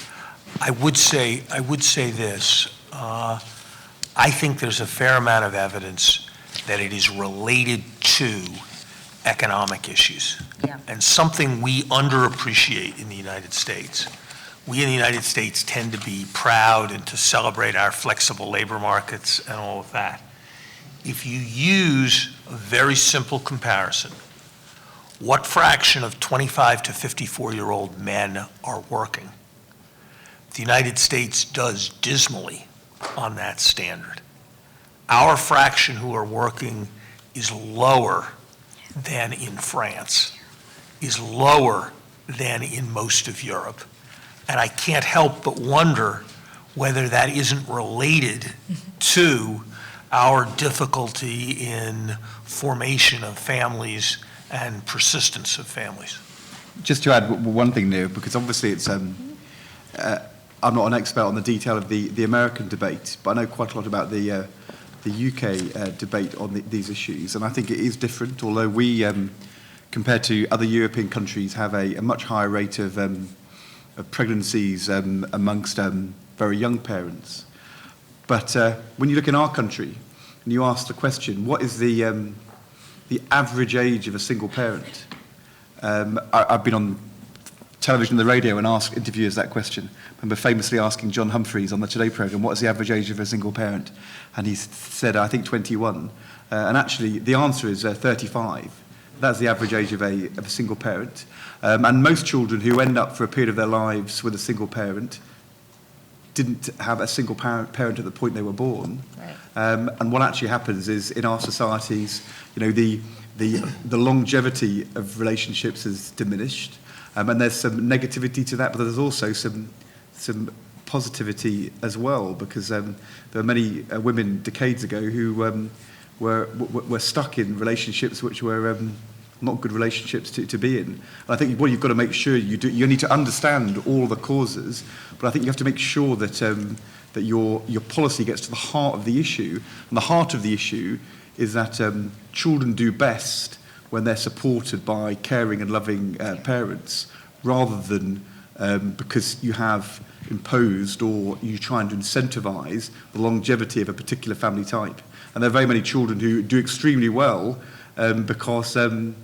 S2: I would say this. I think there's a fair amount of evidence that it is related to economic issues.
S1: Yeah.
S2: And something we underappreciate in the United States. We in the United States tend to be proud and to celebrate our flexible labor markets and all of that. If you use a very simple comparison, what fraction of 25 to 54-year-old men are working? The United States does dismally on that standard. Our fraction who are working is lower than in France, is lower than in most of Europe. And I can't help but wonder whether that isn't related to our difficulty in formation of families and persistence of families.
S3: Just to add one thing, Neera, because obviously it's, I'm not an expert on the detail of the American debate, but I know quite a lot about the UK debate on these issues, and I think it is different, although we, compared to other European countries, have a much higher rate of pregnancies amongst very young parents. But when you look in our country and you ask the question, what is the average age of a single parent? I've been on television and the radio and asked interviewers that question. I remember famously asking John Humphreys on the Today programme, what is the average age of a single parent? And he said, I think 21. And actually, the answer is 35. That's the average age of a single parent. And most children who end up for a period of their lives with a single parent didn't have a single parent at the point they were born.
S1: Right.
S3: And what actually happens is in our societies, you know, the longevity of relationships is diminished. And there's some negativity to that, but there's also some positivity as well, because there were many women decades ago who were stuck in relationships which were not good relationships to be in. And I think what you've got to make sure you do, you need to understand all the causes, but I think you have to make sure that that your policy gets to the heart of the issue. And the heart of the issue is that children do best when they're supported by caring and loving parents, rather than because you have imposed or you're trying to incentivize the longevity of a particular family type. And there are very many children who do extremely well because a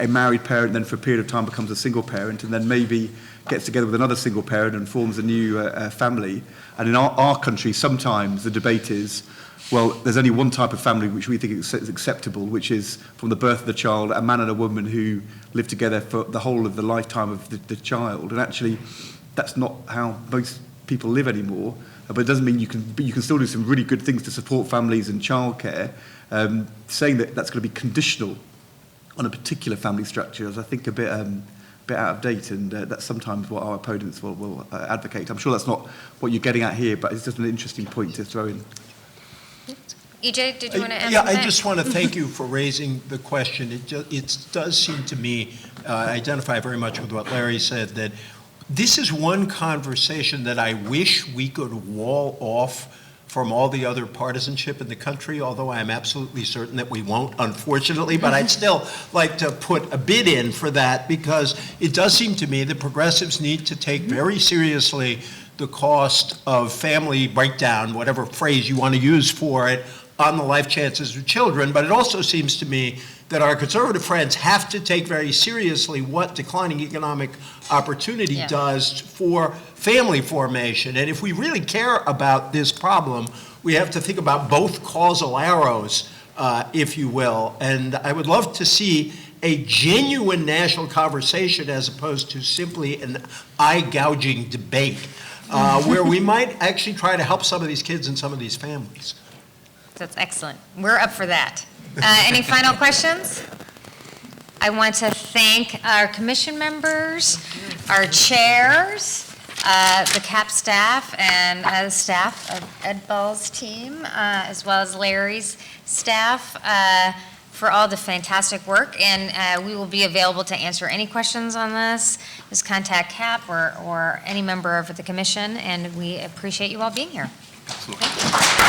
S3: married parent then for a period of time becomes a single parent and then maybe gets together with another single parent and forms a new family. And in our country, sometimes the debate is, well, there's only one type of family which we think is acceptable, which is from the birth of the child, a man and a woman who live together for the whole of the lifetime of the child. And actually, that's not how most people live anymore. But it doesn't mean you can still do some really good things to support families and childcare. Saying that that's going to be conditional on a particular family structure is, I think, a bit out of date, and that's sometimes what our opponents will advocate. I'm sure that's not what you're getting at here, but it's just an interesting point to throw in.
S1: EJ, did you want to add
S5: Yeah,
S1: something?
S5: I just want to thank you for raising the question. It does seem to me, identify very much with what Larry said, that this is one conversation that I wish we could wall off from all the other partisanship in the country, although I am absolutely certain that we won't, unfortunately, but I'd still like to put a bid in for that, because it does seem to me that progressives need to take very seriously the cost of family breakdown, whatever phrase you want to use for it, on the life chances of children. But it also seems to me that our conservative friends have to take very seriously what declining economic opportunity does for family formation. And if we really care about this problem, we have to think about both causal arrows, if you will. And I would love to see a genuine national conversation as opposed to simply an eye-gouging debate, where we might actually try to help some of these kids and some of these families.
S1: That's excellent. We're up for that. Any final questions? I want to thank our commission members, our chairs, the CAP staff, and the staff of Ed Ball's team, as well as Larry's staff, for all the fantastic work. And we will be available to answer any questions on this. Just contact CAP or any member of the commission, and we appreciate you all being here. Thank you.